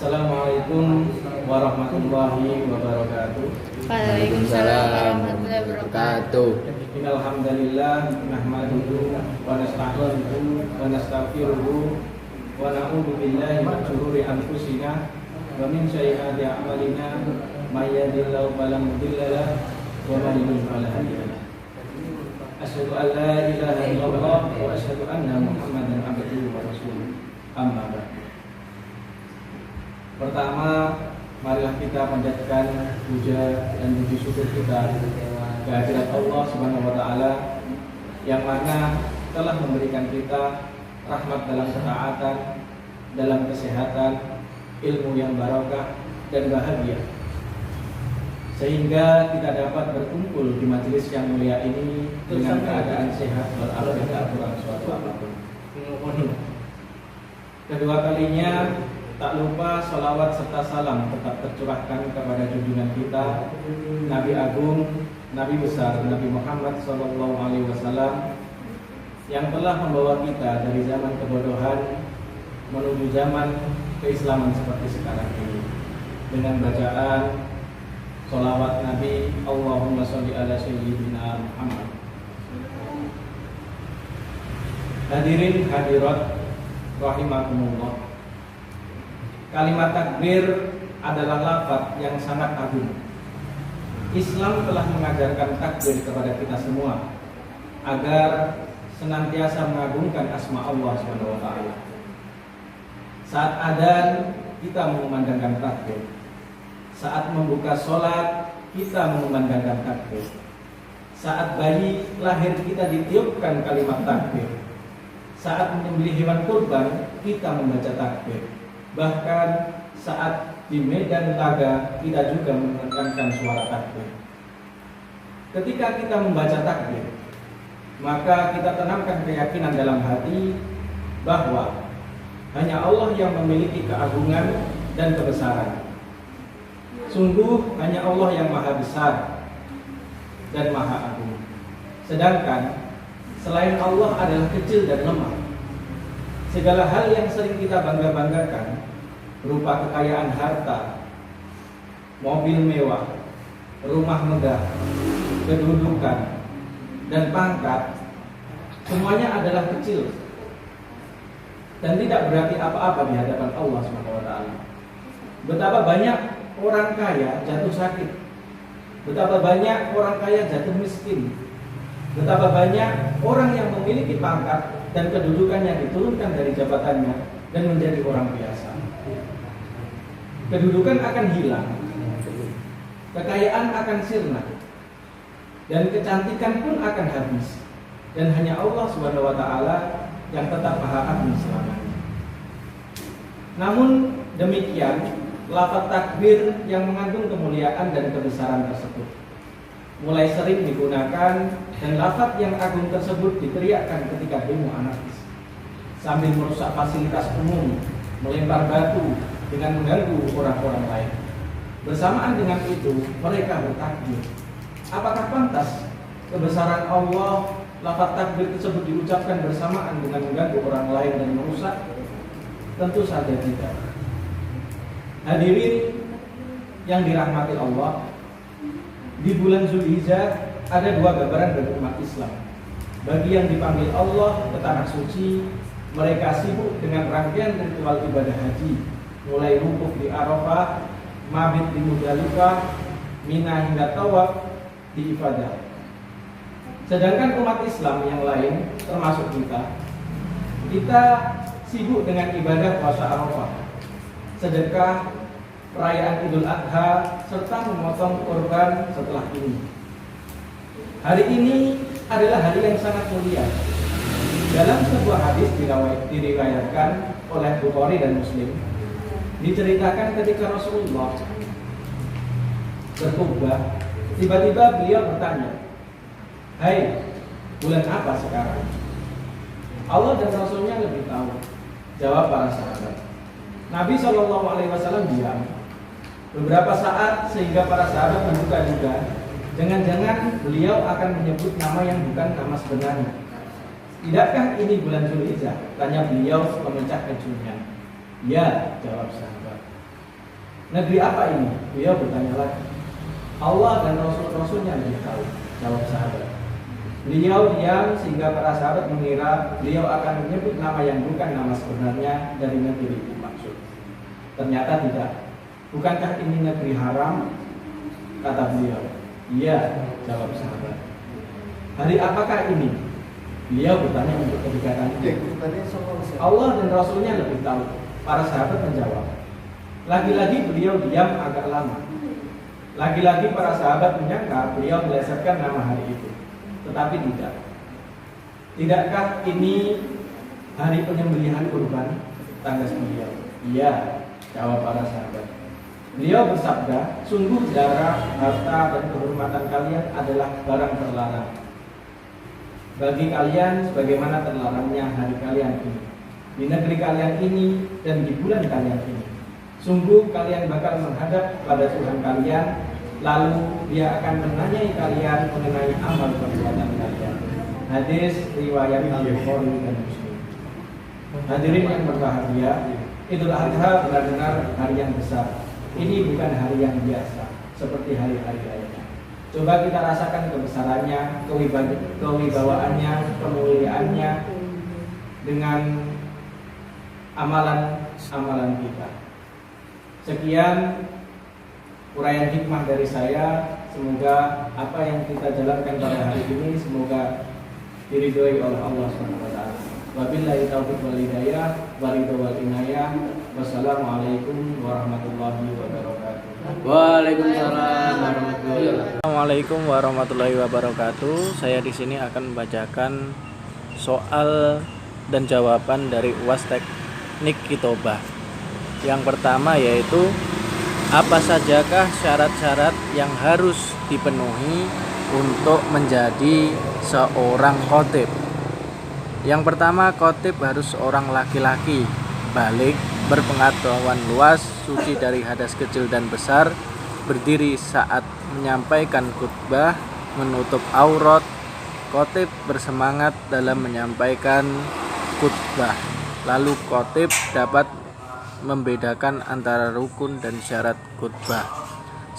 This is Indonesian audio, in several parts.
Assalamualaikum warahmatullahi wabarakatuh. Waalaikumsalam warahmatullahi wabarakatuh. Innalhamdalillah nahmaduhu wa nasta'inuhu wa nastaghfiruhu wa na'udzu billahi min shururi anfusina wa min sayyiati a'malina may yahdihillahu fala mudilla lahu wa may yudlil fala hadiya lahu. Asyhadu an la ilaha illallah wa asyhadu anna Muhammadan abduhu wa rasuluh. Amma ba'du. Pertama, marilah kita panjatkan puja dan puji syukur kita kehadirat Allah Subhanahu wa taala yang mana telah memberikan kita rahmat dalam ketaatan, dalam kesehatan, ilmu yang barokah dan bahagia. Sehingga kita dapat berkumpul di majelis yang mulia ini dengan keadaan sehat walafiat kurang suatu apapun. Kedua kalinya, tak lupa salawat serta salam tetap tercurahkan kepada junjungan kita Nabi Agung, Nabi besar Nabi Muhammad SAW yang telah membawa kita dari zaman kebodohan menuju zaman keislaman seperti sekarang ini dengan bacaan salawat Nabi Allahumma sholli ala sayyidina Muhammad. Hadirin hadirat rahimakumullah. Kalimat takbir adalah lafaz yang sangat agung. Islam telah mengajarkan takbir kepada kita semua agar senantiasa mengagungkan asma Allah Subhanahu wa taala. Saat adzan kita mengumandangkan takbir. Saat membuka sholat kita mengumandangkan takbir. Saat bayi lahir kita ditiupkan kalimat takbir. Saat menyembelih hewan kurban kita membaca takbir. Bahkan saat di medan laga kita juga menekankan suara takbir. Ketika kita membaca takbir, maka kita tanamkan keyakinan dalam hati bahwa hanya Allah yang memiliki keagungan dan kebesaran. Sungguh hanya Allah yang maha besar dan maha agung. Sedangkan selain Allah adalah kecil dan lemah. Segala hal yang sering kita bangga-banggakan berupa kekayaan harta, mobil mewah, rumah megah, kedudukan, dan pangkat, semuanya adalah kecil dan tidak berarti apa-apa di hadapan Allah SWT. Betapa banyak orang kaya jatuh sakit, betapa banyak orang kaya jatuh miskin, betapa banyak orang yang memiliki pangkat dan kedudukannya diturunkan dari jabatannya dan menjadi orang biasa. Kedudukan akan hilang, kekayaan akan sirna, dan kecantikan pun akan habis. Dan hanya Allah Subhanahu wa taala yang tetap maha agung selamanya. Namun demikian, lafaz takbir yang mengandung kemuliaan dan kebesaran tersebut mulai sering digunakan, dan lafaz yang agung tersebut diteriakkan ketika demo anarkis sambil merusak fasilitas umum, melempar batu dengan mengganggu orang-orang lain. Bersamaan dengan itu mereka bertakbir. Apakah pantas kebesaran Allah lafaz takbir tersebut diucapkan bersamaan dengan mengganggu orang lain dan merusak? Tentu saja tidak. Hadirin yang dirahmati Allah, di bulan Zulhijjah ada dua gambaran bagi umat Islam. Bagi yang dipanggil Allah ke tanah suci, mereka sibuk dengan rangkaian ritual ibadah haji, mulai wukuf di Arafah, mabit di Muzdalifah, Mina hingga tawaf di Ifadah. Sedangkan umat Islam yang lain, termasuk kita sibuk dengan ibadah puasa Arafah, sedekah, perayaan Idul Adha, serta memotong korban setelah ini. Hari ini adalah hari yang sangat mulia. Dalam sebuah hadis diriwayatkan oleh Bukhari dan Muslim, diceritakan ketika Rasulullah berkhutbah, tiba-tiba beliau bertanya, "Hai, bulan apa sekarang?" Allah dan Rasulnya lebih tahu, jawab para sahabat. Nabi SAW diam beberapa saat sehingga para sahabat menduga-duga jangan-jangan beliau akan menyebut nama yang bukan nama sebenarnya. "Tidakkah ini bulan Zulhijjah?" tanya beliau memecah kejunya. "Ya," jawab sahabat. Negeri apa ini? Beliau bertanya lagi. Allah dan Rasul-Rasulnya lebih tahu, jawab sahabat. Beliau diam sehingga para sahabat mengira beliau akan menyebut nama yang bukan nama sebenarnya dari negeri itu maksud. Ternyata tidak. Bukankah ini negeri haram? Kata beliau. Iya, jawab sahabat. Hari apakah ini? Beliau bertanya untuk ketiga kalinya. Allah dan Rasulnya lebih tahu. Para sahabat menjawab. Lagi-lagi beliau diam agak lama. Lagi-lagi para sahabat menyangka beliau melesetkan nama hari itu. Tetapi tidak. Tidakkah ini hari penyembelihan kurban? Tanggas beliau. Iya, jawab para sahabat. Beliau bersabda, sungguh darah, harta, dan kehormatan kalian adalah barang terlarang bagi kalian sebagaimana terlarangnya hari kalian ini, di negeri kalian ini, dan di bulan kalian ini. Sungguh kalian bakal menghadap pada Tuhan kalian, lalu Dia akan menanyai kalian mengenai amal perbuatan kalian. Hadis riwayat Al-Bukhari dan Muslim. Hadirin yang berbahagia, Idul Adha benar-benar hari yang besar. Ini bukan hari yang biasa seperti hari-hari lainnya. Coba kita rasakan kebesarannya, kewibawaannya, kemuliaannya dengan amalan-amalan kita. Sekian uraian hikmah dari saya. Semoga apa yang kita jalankan pada hari ini semoga diridhoi oleh Allah SWT. Wabillahi taufiq wal hidayah, waridho wal inayah. Wassalamualaikum warahmatullahi wabarakatuh. Waalaikumsalam warahmatullahi wabarakatuh. Assalamualaikum warahmatullahi wabarakatuh. Saya di sini akan membacakan soal dan jawaban dari UAS Teknik Kitobah. Yang pertama yaitu, apa sajakah syarat-syarat yang harus dipenuhi untuk menjadi seorang khotib? Yang pertama, khotib harus seorang laki-laki, baligh, berpengetahuan luas, suci dari hadas kecil dan besar, berdiri saat menyampaikan khutbah, menutup aurat. Khotib bersemangat dalam menyampaikan khutbah. Lalu khotib dapat membedakan antara rukun dan syarat khutbah.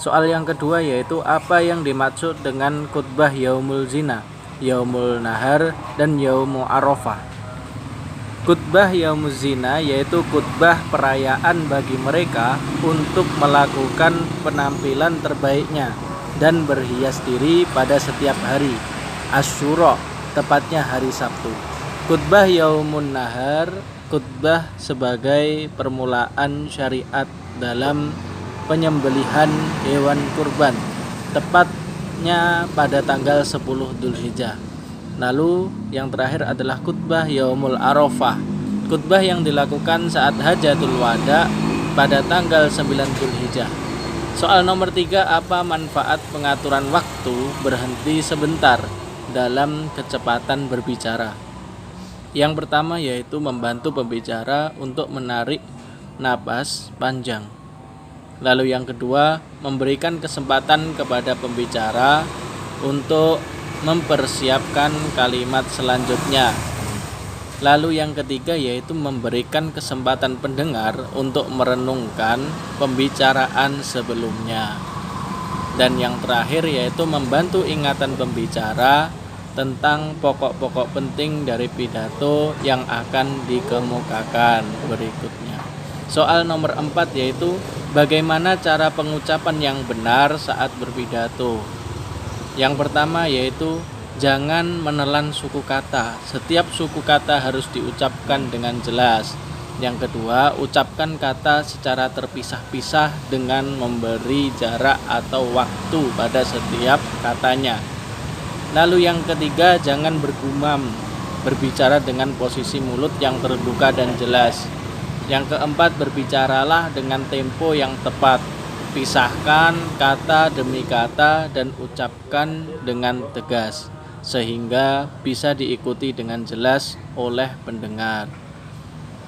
Soal yang kedua yaitu, apa yang dimaksud dengan khutbah yaumul zina, yaumul nahar, dan yaumul arafah? Khutbah yaumul zina yaitu khutbah perayaan bagi mereka untuk melakukan penampilan terbaiknya dan berhias diri pada setiap hari Asyura, tepatnya hari Sabtu. Khutbah yaumun nahar, khutbah sebagai permulaan syariat dalam penyembelihan hewan kurban, tepatnya pada tanggal 10 Dzulhijjah. Lalu yang terakhir adalah khutbah yaumul arafah, khutbah yang dilakukan saat hajatul wada pada tanggal 9 Dzulhijjah. Soal nomor 3, apa manfaat pengaturan waktu berhenti sebentar dalam kecepatan berbicara? Yang pertama yaitu membantu pembicara untuk menarik napas panjang. Lalu yang kedua, memberikan kesempatan kepada pembicara untuk mempersiapkan kalimat selanjutnya. Lalu yang ketiga yaitu memberikan kesempatan pendengar untuk merenungkan pembicaraan sebelumnya. Dan yang terakhir yaitu membantu ingatan pembicara tentang pokok-pokok penting dari pidato yang akan dikemukakan berikutnya. Soal nomor 4 yaitu, bagaimana cara pengucapan yang benar saat berpidato? Yang pertama yaitu, jangan menelan suku kata. Setiap suku kata harus diucapkan dengan jelas. Yang kedua, ucapkan kata secara terpisah-pisah dengan memberi jarak atau waktu pada setiap katanya. Lalu yang ketiga, jangan bergumam, berbicara dengan posisi mulut yang terbuka dan jelas. Yang keempat, berbicaralah dengan tempo yang tepat. Pisahkan kata demi kata dan ucapkan dengan tegas, sehingga bisa diikuti dengan jelas oleh pendengar.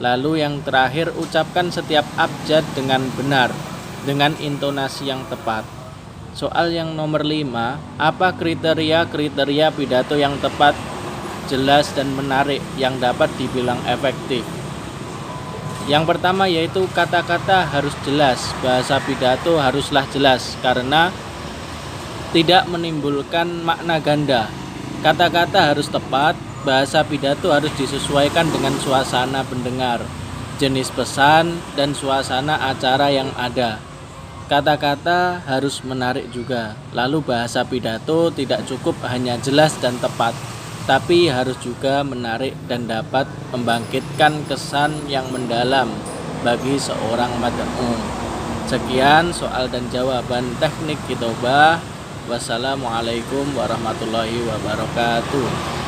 Lalu yang terakhir, ucapkan setiap abjad dengan benar, dengan intonasi yang tepat. Soal yang nomor 5, apa kriteria pidato yang tepat, jelas dan menarik yang dapat dibilang efektif? Yang pertama yaitu kata-kata harus jelas, bahasa pidato haruslah jelas karena tidak menimbulkan makna ganda. Kata-kata harus tepat, bahasa pidato harus disesuaikan dengan suasana pendengar, jenis pesan, dan suasana acara yang ada. Kata-kata harus menarik juga. Lalu bahasa pidato tidak cukup hanya jelas dan tepat, tapi harus juga menarik dan dapat membangkitkan kesan yang mendalam bagi seorang mad'u. Sekian soal dan jawaban teknik khitobah. Wassalamualaikum warahmatullahi wabarakatuh.